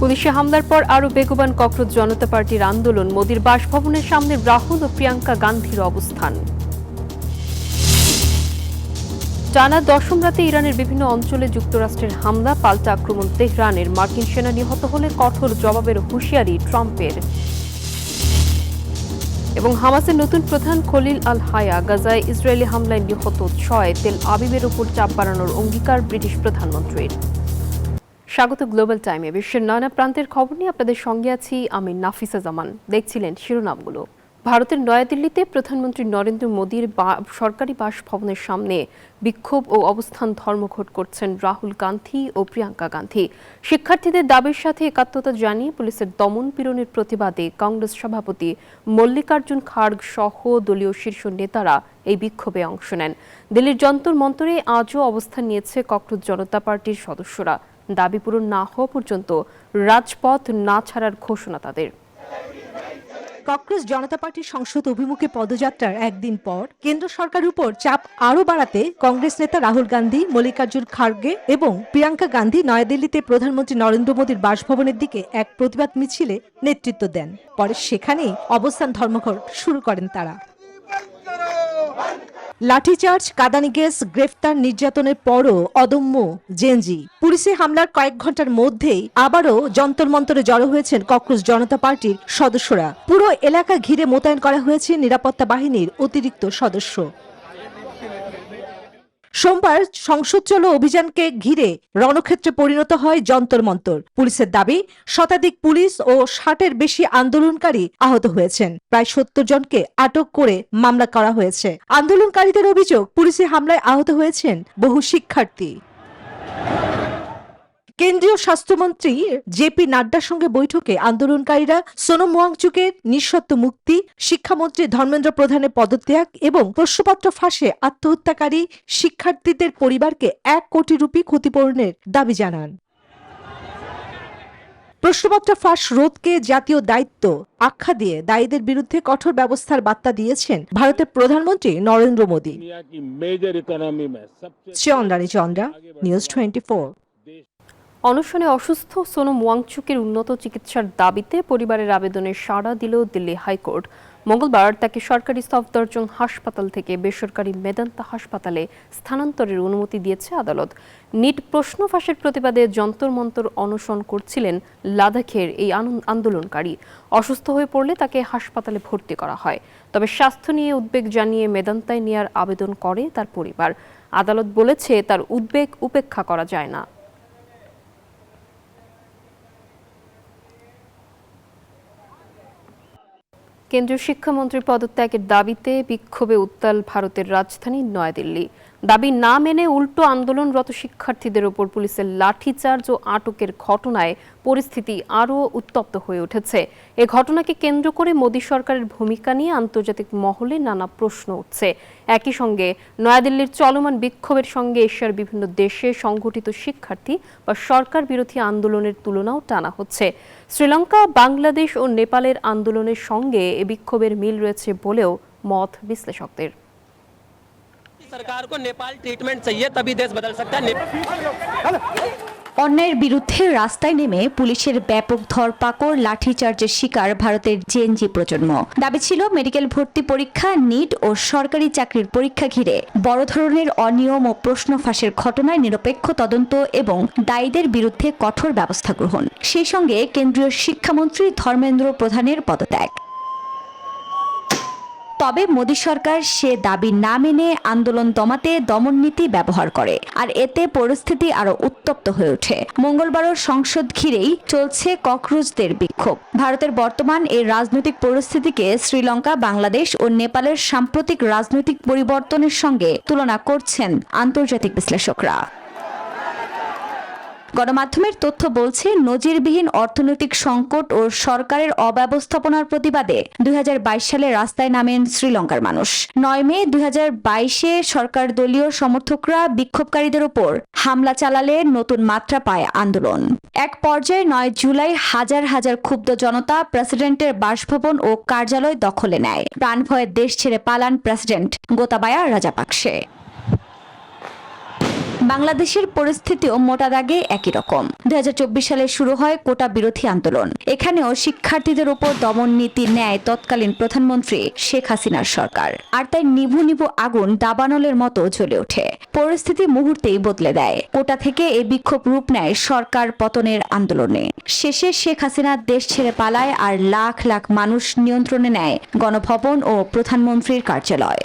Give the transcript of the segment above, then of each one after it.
পুলিশে হামলার পর আরও বেগবান ককরোচ জনতা পার্টির আন্দোলন। মোদির বাসভবনের সামনে রাহুল ও প্রিয়াঙ্কা গান্ধীর অবস্থান। টানা দশম রাতে ইরানের বিভিন্ন অঞ্চলে যুক্তরাষ্ট্রের হামলা, পাল্টা আক্রমণ তেহরানের। মার্কিন সেনা নিহত হলে কঠোর জবাবের হুঁশিয়ারি ট্রাম্পের। এবং হামাসের নতুন প্রধান খলিল আল হায়া গাজায় ইসরায়েলি হামলায় নিহত 6। তেল আবিবের উপর চাপ বাড়ানোর অঙ্গীকার ব্রিটিশ প্রধানমন্ত্রীর। স্বাগত গ্লোবাল টাইমে। বিশ্বের নানা প্রান্তের খবর নিয়ে আপনাদের সঙ্গে আছি আমি নাফিসা জামান। দেখছিলেন শিরোনামগুলো। ভারতের নয়াদিল্লিতে প্রধানমন্ত্রী নরেন্দ্র মোদীর সরকারি বাসভবনের সামনে বিক্ষোভ ও অবস্থান ধর্মঘট করছেন রাহুল গান্ধী ও প্রিয়াঙ্কা গান্ধী। শিক্ষার্থীদের দাবির সাথে একাত্মতা জানিয়ে পুলিশের দমন পীড়নের প্রতিবাদে কংগ্রেস সভাপতি মল্লিকার্জুন খাড়গ সহ দলীয় শীর্ষ নেতারা এই বিক্ষোভে অংশ নেন। দিল্লির যন্তর মন্তরে আজও অবস্থান নিয়েছে ককরোচ জনতা পার্টির সদস্যরা। দাবি পূরণ না হওয়া পর্যন্ত রাজপথ না ছাড়ার ঘোষণা তাদের। ককরোচ জনতা পার্টির সংসদ অভিমুখে পদযাত্রার একদিন পর কেন্দ্র সরকারের উপর চাপ আরও বাড়াতে কংগ্রেস নেতা রাহুল গান্ধী, মল্লিকার্জুন খাড়গে এবং প্রিয়াঙ্কা গান্ধী নয়াদিল্লিতে প্রধানমন্ত্রী নরেন্দ্র মোদীর বাসভবনের দিকে এক প্রতিবাদ মিছিলে নেতৃত্ব দেন। পরে সেখানেই অবস্থান ধর্মঘট শুরু করেন তারা। লাঠিচার্জ, কাঁদানি গ্যাস, গ্রেফতার, নির্যাতনের পরও অদম্য জেনজি। পুলিশে হামলার কয়েক ঘন্টার মধ্যেই আবারও যন্তর মন্তরে জড়ো হয়েছেন ককরোচ জনতা পার্টির সদস্যরা। পুরো এলাকা ঘিরে মোতায়েন করা হয়েছে নিরাপত্তা বাহিনীর অতিরিক্ত সদস্য। সোমবার সংসদ চলো অভিযানকে ঘিরে রণক্ষেত্রে পরিণত হয় যন্তর মন্তর। পুলিশের দাবি, শতাধিক পুলিশ ও 60-এর বেশি আন্দোলনকারী আহত হয়েছেন। প্রায় 70 জনকে আটক করে মামলা করা হয়েছে। আন্দোলনকারীদের অভিযোগ, পুলিশি হামলায় আহত হয়েছেন বহু শিক্ষার্থী। কেন্দ্রীয় স্বাস্থ্যমন্ত্রী জেপি নাড্ডার সঙ্গে বৈঠকে আন্দোলনকারীরা সোনম ওয়াংচুকের নিঃশর্ত মুক্তি, শিক্ষামন্ত্রী ধর্মেন্দ্র প্রধানের পদত্যাগ এবং প্রশ্নপত্র ফাঁসে আত্মহত্যাকারী শিক্ষার্থীদের পরিবারকে 1 কোটি রুপি ক্ষতিপূরণের দাবি জানান। প্রশ্নপত্র ফাঁস রোধকে জাতীয় দায়িত্ব আখ্যা দিয়ে দায়ীদের বিরুদ্ধে কঠোর ব্যবস্থার বার্তা দিয়েছেন ভারতের প্রধানমন্ত্রী নরেন্দ্র মোদী। চন্দ্রা, নিউজ 24। অনশনে অসুস্থ সোনম ওয়াংচুকের উন্নত চিকিৎসার দাবিতে পরিবারের আবেদনে সাড়া দিল দিল্লি হাইকোর্ট। মঙ্গলবার তাকে সরকারি সফদরজং হাসপাতাল থেকে বেসরকারি মেদান্তা হাসপাতালে স্থানান্তরের অনুমতি দিয়েছে আদালত। নিট প্রশ্ন ফাঁসের প্রতিবাদে যন্তর মন্তর অনশন করছিলেন লাদাখের এই আন্দোলনকারী। অসুস্থ হয়ে পড়লে তাকে হাসপাতালে ভর্তি করা হয়। তবে স্বাস্থ্য নিয়ে উদ্বেগ জানিয়ে মেদান্তায় নেয়ার আবেদন করে তার পরিবার। আদালত বলেছে তার উদ্বেগ উপেক্ষা করা যায় না। কেন্দ্রীয় শিক্ষামন্ত্রীর পদত্যাগের দাবিতে বিক্ষোভে উত্তাল ভারতের রাজধানী নয়াদিল্লি। দাবি না মেনে উল্টো আন্দোলনরত শিক্ষার্থীদের ওপর পুলিশের লাঠিচার্জ ও আটকের ঘটনায় পরিস্থিতি আরও উত্তপ্ত হয়ে উঠেছে। এ ঘটনাকে কেন্দ্র করে মোদী সরকারের ভূমিকা নিয়ে আন্তর্জাতিক মহলে নানা প্রশ্ন উঠছে। একই সঙ্গে নয়াদিল্লির চলমান বিক্ষোভের সঙ্গে এশিয়ার বিভিন্ন দেশে সংগঠিত শিক্ষার্থী বা সরকার বিরোধী আন্দোলনের তুলনাও টানা হচ্ছে। শ্রীলঙ্কা, বাংলাদেশ ও নেপালের আন্দোলনের সঙ্গে এ বিক্ষোভের মিল রয়েছে বলেও মত বিশ্লেষকদের। सरकार को नेपाल ट्रीटमेंट चाहिए तभी देश बदल सकता है। অন্যায়ের বিরুদ্ধে রাস্তায় নেমে পুলিশের ব্যাপক ধরপাকড়, লাঠিচার্জের শিকার ভারতের জেনজি প্রজন্ম। দাবি ছিল মেডিকেল ভর্তি পরীক্ষা, নিট ও সরকারি চাকরির পরীক্ষা ঘিরে বড় ধরনের অনিয়ম ও প্রশ্ন ফাঁসের ঘটনায় নিরপেক্ষ তদন্ত এবং দায়ীদের বিরুদ্ধে কঠোর ব্যবস্থা গ্রহণ। সেই সঙ্গে কেন্দ্রীয় শিক্ষামন্ত্রী ধর্মেন্দ্র প্রধানের পদত্যাগ। তবে মোদী সরকার সে দাবি না মেনে আন্দোলন দমাতে দমননীতি ব্যবহার করে, আর এতে পরিস্থিতি আরো উত্তপ্ত হয়ে ওঠে। মঙ্গলবারও সংসদ ঘিরেই চলছে ককরোচদের বিক্ষোভ। ভারতের বর্তমান এই রাজনৈতিক পরিস্থিতিকে শ্রীলঙ্কা, বাংলাদেশ ও নেপালের সাম্প্রতিক রাজনৈতিক পরিবর্তনের সঙ্গে তুলনা করছেন আন্তর্জাতিক বিশ্লেষকরা। গণমাধ্যমের তথ্য বলছে, নজিরবিহীন অর্থনৈতিক সংকট ও সরকারের অব্যবস্থাপনার প্রতিবাদে 2022 সালে রাস্তায় নামেন শ্রীলঙ্কার মানুষ। 9 মে 2022-এ সরকার দলীয় সমর্থকরা বিক্ষোভকারীদের উপর হামলা চালালে নতুন মাত্রা পায় আন্দোলন। এক পর্যায়ে 9 জুলাই হাজার হাজার ক্ষুব্ধ জনতা প্রেসিডেন্টের বাসভবন ও কার্যালয় দখলে নেয়। প্রাণভয়ে দেশ ছেড়ে পালান প্রেসিডেন্ট গোতাবায়া রাজাপাকসে। বাংলাদেশের পরিস্থিতিও মোটা দাগে একই রকম। 2024 সালে শুরু হয় কোটা বিরোধী আন্দোলন। এখানেও শিক্ষার্থীদের উপর দমন নীতি নেয় তৎকালীন প্রধানমন্ত্রী শেখ হাসিনার সরকার। আর তাই নিভু নিভু আগুন দাবানলের মতো জ্বলে ওঠে। পরিস্থিতি মুহূর্তেই বদলে দেয়। কোটা থেকে এই বিক্ষোভ রূপ নেয় সরকার পতনের আন্দোলনে। শেষে শেখ হাসিনা দেশ ছেড়ে পালায় আর লাখ লাখ মানুষ নিয়ন্ত্রণে নেয় গণভবন ও প্রধানমন্ত্রীর কার্যালয়।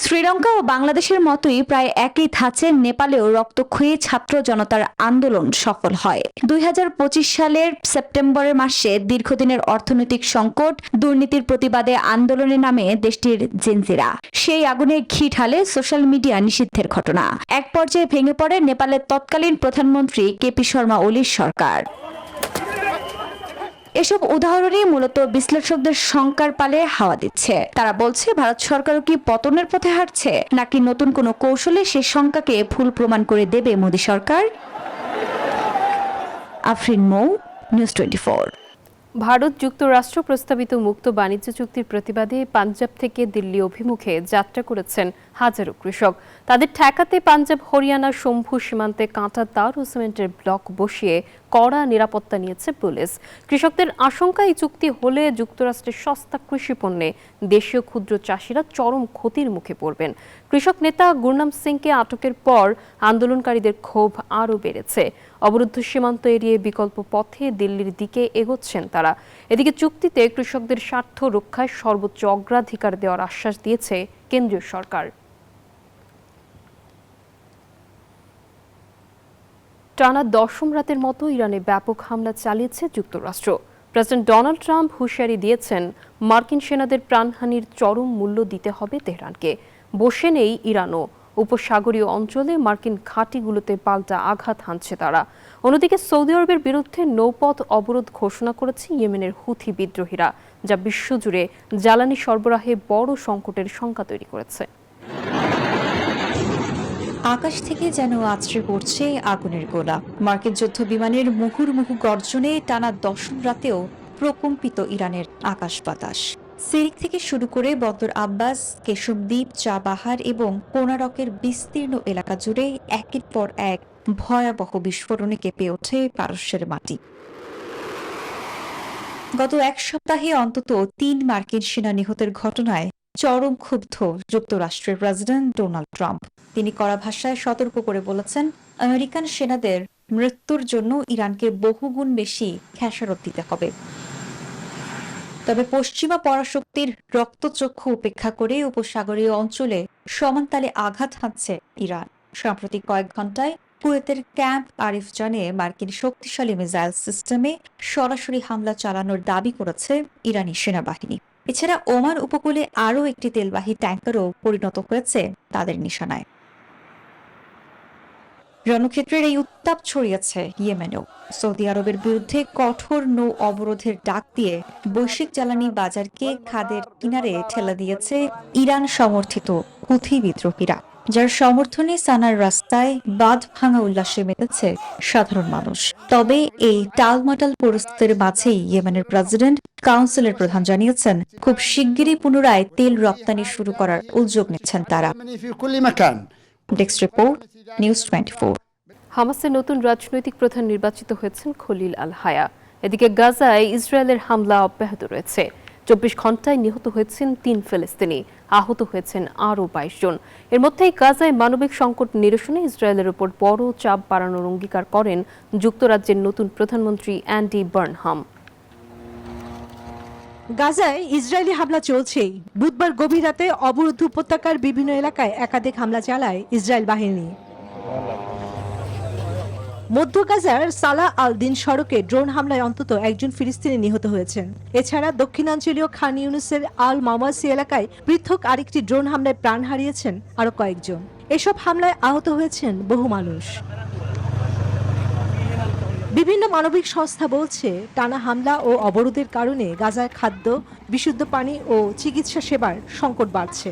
শ্রীলঙ্কা ও বাংলাদেশের মতোই প্রায় একই ধাঁচে নেপালেও রক্তক্ষয়ী ছাত্র জনতার আন্দোলন সফল হয়। 2025 সালের সেপ্টেম্বর মাসে দীর্ঘদিনের অর্থনৈতিক সংকট, দুর্নীতির প্রতিবাদে আন্দোলনের নামে দেশটির জেনজিরা সেই আগুনে ঘি ঢালে সোশ্যাল মিডিয়া নিষিদ্ধের ঘটনা। এক পর্যায়ে ভেঙে পড়ে নেপালের তৎকালীন প্রধানমন্ত্রী কেপি শর্মা ওলির সরকার। এসব উদাহরণই মূলত বিশ্লেষকদের শঙ্কার পালে হাওয়া দিচ্ছে। তারা বলছে ভারত সরকারও কি পতনের পথে হাঁটছে, নাকি নতুন কোনো কৌশলে সে শঙ্কাকে ভুল প্রমাণ করে দেবে মোদী সরকার। আফরিন মৌ, নিউজ 24। ভারত যুক্তরাষ্ট্র প্রস্তাবিত মুক্ত বাণিজ্য চুক্তির প্রতিবাদে পাঞ্জাব থেকে দিল্লি অভিমুখে যাত্রা করেছেন হাজারো কৃষক। তাদের ঠেকাতে পাঞ্জাব হরিয়ানা শম্ভু সীমান্তে কাঁটা তার ও সিমেন্টের ব্লক বসিয়ে কড়া নিরাপত্তা নিয়েছে পুলিশ। কৃষকদের আশঙ্কা এই চুক্তি হলে যুক্তরাষ্ট্রের সস্তা কৃষি পণ্যে দেশীয় ক্ষুদ্র চাষিরা চরম ক্ষতির মুখে পড়বেন। কৃষক নেতা গুরনাম সিংকে আটকের পর আন্দোলনকারীদের ক্ষোভ আরও বেড়েছে। অবরুদ্ধ সীমান্ত এড়িয়ে বিকল্প পথে দিল্লির দিকে এগোচ্ছেন তারা। এদিকে চুক্তিতে কৃষকদের স্বার্থ রক্ষায় সর্বোচ্চ অগ্রাধিকার দেওয়ার আশ্বাস দিয়েছে কেন্দ্রীয় সরকার। টানা 10ম রাতের মতো ইরানে ব্যাপক হামলা চালিয়েছে যুক্তরাষ্ট্র। প্রেসিডেন্ট ডোনাল্ড ট্রাম্প হুঁশিয়ারি দিয়েছেন, মার্কিন সেনাদের প্রাণহানির চরম মূল্য দিতে হবে তেহরানকে। বসে নেই ইরানও। উপসাগরীয় অঞ্চলে মার্কিন ঘাঁটিগুলোতে পাল্টা আঘাত হানছে তারা। অন্যদিকে সৌদি আরবের বিরুদ্ধে নৌপথ অবরোধ ঘোষণা করেছে ইয়েমেনের হুথি বিদ্রোহীরা, যা বিশ্বজুড়ে জ্বালানি সরবরাহে বড় সংকটের শঙ্কা তৈরি করেছে। আকাশ থেকে যেন আছড়ে পড়ছে আগুনের গোলা। মার্কিন যুদ্ধ বিমানের মুহুর্মুহু গর্জনে টানা 10ম রাতেও প্রকম্পিত ইরানের আকাশ বাতাস। সিরিক থেকে শুরু করে বন্দর আব্বাস, কেশবদ্বীপ, চাবাহার এবং কোনারকের বিস্তীর্ণ এলাকা জুড়ে একের পর এক ভয়াবহ বিস্ফোরণে কেঁপে ওঠে পারস্যের মাটি। গত এক সপ্তাহে অন্তত 3 মার্কিন সেনা নিহতের ঘটনায় চরম ক্ষুব্ধ যুক্তরাষ্ট্রের প্রেসিডেন্ট ডোনাল্ড ট্রাম্প। তিনি কড়া ভাষায় সতর্ক করে বলেছেন, আমেরিকান সেনাদের মৃত্যুর জন্য ইরানকে বহুগুণ বেশি খেসারত দিতে হবে। তবে পশ্চিমা পরাশক্তির রক্তচক্ষু উপেক্ষা করে উপসাগরীয় অঞ্চলে সমান তালে আঘাত হানছে ইরান। সাম্প্রতিক কয়েক ঘণ্টায় কুয়েতের ক্যাম্প আরিফজানে মার্কিন শক্তিশালী মিসাইল সিস্টেমে সরাসরি হামলা চালানোর দাবি করেছে ইরানি সেনাবাহিনী। এছাড়া ওমান উপকূলে আরও একটি তেলবাহী ট্যাঙ্কারও পরিণত হয়েছে তাদের নিশানায়। রণক্ষেত্রের এই উত্তাপ ছড়িয়েছে ইয়েমেনেও। সৌদি আরবের বিরুদ্ধে কঠোর নৌ অবরোধের ডাক দিয়ে বৈশ্বিক জ্বালানি বাজারকে খাদের কিনারে ঠেলে দিয়েছে ইরান সমর্থিত হুথি বিদ্রোহীরা, যার সমর্থনে সানার রাস্তায় বাঁধ ভাঙা উল্লাসে মেতেছে সাধারণ মানুষ। তবে এই টালমাটাল পরিস্থিতির মাঝেই ইয়েমেনের প্রেসিডেন্ট কাউন্সিলের প্রধান জানিয়েছেন, খুব শিগগিরই পুনরায় তেল রপ্তানি শুরু করার উদ্যোগ নিচ্ছেন তারা। Desk report, news 24। হামাসের নতুন রাজনৈতিক প্রধান নির্বাচিত হয়েছেন খলিল আল হায়া। এদিকে গাজায় ইসরায়েলের হামলা অব্যাহত রয়েছে। 24 ঘণ্টায় নিহত হয়েছেন 3 ফিলিস্তিনি, আহত হয়েছেন আরও 22 জন। এর মধ্যেই গাজায় মানবিক সংকট নিরসনে ইসরায়েলের উপর বড় চাপ বাড়ানোর অঙ্গীকার করেন যুক্তরাজ্যের নতুন প্রধানমন্ত্রী অ্যান্ডি বার্নহাম। গাজায় ইসরায়েলি হামলা চলছেই। বুধবার গভীর রাতে অবরুদ্ধ উপত্যকার বিভিন্ন এলাকায় একাধিক হামলা চালায় ইসরায়েল বাহিনী। মধ্য গাজার সালাহ আল দিন সড়কে ড্রোন হামলায় অন্তত 1 জন ফিলিস্তিনি নিহত হয়েছেন। এছাড়া দক্ষিণাঞ্চলীয় খান ইউনুসের আল মাওয়াসি এলাকায় পৃথক আরেকটি ড্রোন হামলায় প্রাণ হারিয়েছেন আরো কয়েকজন। এসব হামলায় আহত হয়েছেন বহু মানুষ। বিভিন্ন মানবিক সংস্থা বলছে, টানা হামলা ও অবরোধের কারণে গাজায় খাদ্য, বিশুদ্ধ পানি ও চিকিৎসা সেবার সংকট বাড়ছে।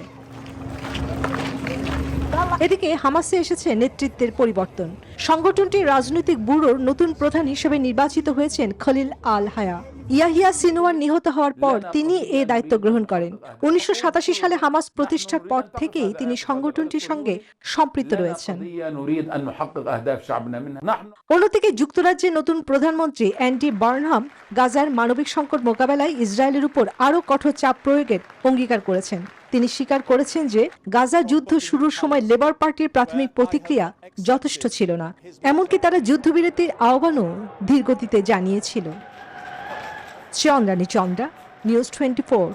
এদিকে হামাসে এসেছে নেতৃত্বের পরিবর্তন। সংগঠনটির রাজনৈতিক ব্যুরোর নতুন প্রধান হিসেবে নির্বাচিত হয়েছেন খলিল আল হায়া। ইয়াহিয়া সিনওয়ার নিহত হওয়ার পর তিনি এ দায়িত্ব গ্রহণ করেন। 1987 সালে হামাস প্রতিষ্ঠার পর থেকেই তিনি সংগঠনটির সঙ্গে সম্পৃক্ত রয়েছেন। অন্যদিকে যুক্তরাজ্যের নতুন প্রধানমন্ত্রী অ্যান্ডি বার্নহাম গাজার মানবিক সংকট মোকাবেলায় ইসরায়েলের উপর আরও কঠোর চাপ প্রয়োগের অঙ্গীকার করেছেন। তিনি স্বীকার করেছেন যে গাজা যুদ্ধ শুরুর সময় লেবার পার্টির প্রাথমিক প্রতিক্রিয়া যথেষ্ট ছিল না, এমনকি তারা যুদ্ধবিরতির আহ্বানও ধীরগতিতে জানিয়েছিল। চন্দ্রানী চন্দ্রা, নিউজ 24।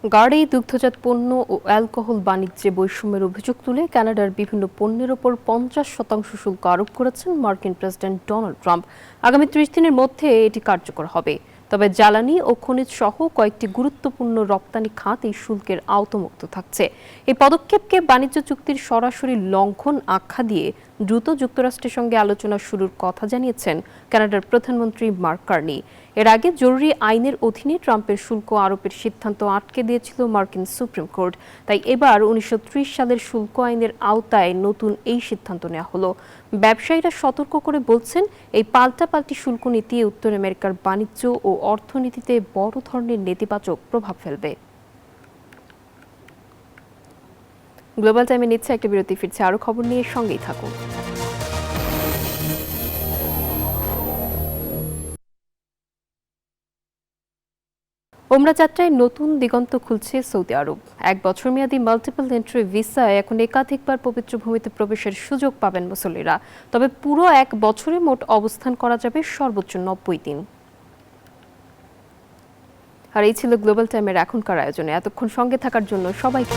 গাড়ি, দুগ্ধজাত পণ্য ও অ্যালকোহল বাণিজ্যে বৈষম্যের অভিযোগ তুলে কানাডার বিভিন্ন পণ্যের ওপর 50% শুল্ক আরোপ করেছেন মার্কিন প্রেসিডেন্ট ডোনাল্ড ট্রাম্প। আগামী 30 দিনের মধ্যে এটি কার্যকর হবে। তবে জ্বালানি ও খনিজ সহ কয়েকটি গুরুত্বপূর্ণ রপ্তানি খাত এই শুল্কের আওতামুক্ত থাকছে। এই পদক্ষেপকে বাণিজ্য চুক্তির সরাসরি লঙ্ঘন আখ্যা দিয়ে দ্রুত যুক্তরাষ্ট্রের সঙ্গে আলোচনা শুরুর কথা জানিয়েছেন কানাডার প্রধানমন্ত্রী মার্ক কার্নি। এর আগে জরুরি আইনের অধীনে ট্রাম্পের শুল্ক আরোপের সিদ্ধান্ত আটকে দিয়েছিল মার্কিন সুপ্রিম কোর্ট। তাই এবার 1930 সালের শুল্ক আইনের আওতায় নতুন এই সিদ্ধান্ত নেওয়া হলো। ব্যবসায়ীরা সতর্ক করে বলছেন, এই পাল্টাপাল্টি শুল্ক নীতি উত্তর আমেরিকার বাণিজ্য ও অর্থনীতিতে বড় ধরনের নেতিবাচক প্রভাব ফেলবে। গ্লোবাল টাইমে নিচ্ছে একটা বিরতি, ফিরছে আরো খবর নিয়ে, সঙ্গেই থাকুন। ওমরা যাত্রায় নতুন দিগন্ত খুলছে সৌদি আরব। 1 বছর মেয়াদী মাল্টিপল এন্ট্রি ভিসায় এখন একাধিকবার পবিত্র ভূমিতে প্রবেশের সুযোগ পাবেন মুসল্লিরা। তবে পুরো 1 বছরে মোট অবস্থান করা যাবে সর্বোচ্চ 90 দিন। আর এই ছিল গ্লোবাল টাইমের এখনকার আয়োজনে। এতক্ষণ সঙ্গে থাকার জন্য সবাইকে